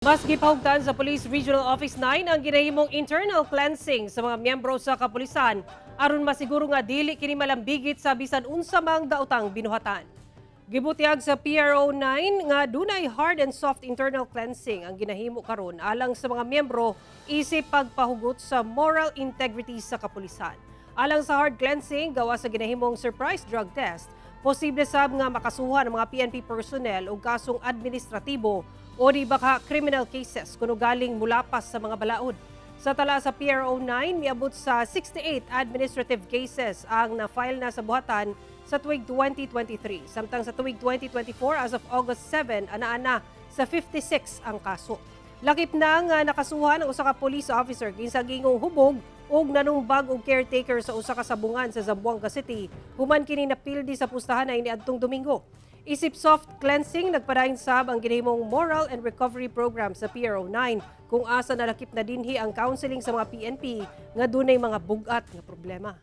Mas gipahugtan sa Police Regional Office 9 ang ginahimong internal cleansing sa mga miyembro sa kapulisan aron masiguro nga dili kini malambigit sa bisan unsa mang dautang binuhatan. Gibutiag sa PRO-9 nga dunay hard and soft internal cleansing ang ginahimo karon alang sa mga miyembro isip pagpahugot sa moral integrity sa kapulisan. Alang sa hard cleansing gawa sa ginahimong surprise drug test, posible sab nga makasuhan ang mga PNP personnel og kasong administratibo o di baka criminal cases kuno galing mulapas sa mga balaod. Sa tala sa PRO-9, miabot sa 68 administrative cases ang na-file na sa buhatan sa tuig 2023. Samtang sa tuig 2024, as of August 7, ana-ana sa 56 ang kaso. Lakip na nga nakasuhan ang usa ka police officer kinsa gingong hubog ug nanumbag og caretaker sa usa ka sabungan sa Zamboanga City human kini napildi sa pustahan ay niadtong Domingo. Isip soft cleansing, nagpadayon sab ang ginahimong moral and recovery program sa PRO-9 kung asa nalakip na dinhi ang counseling sa mga PNP nga dunay mga bugat nga problema.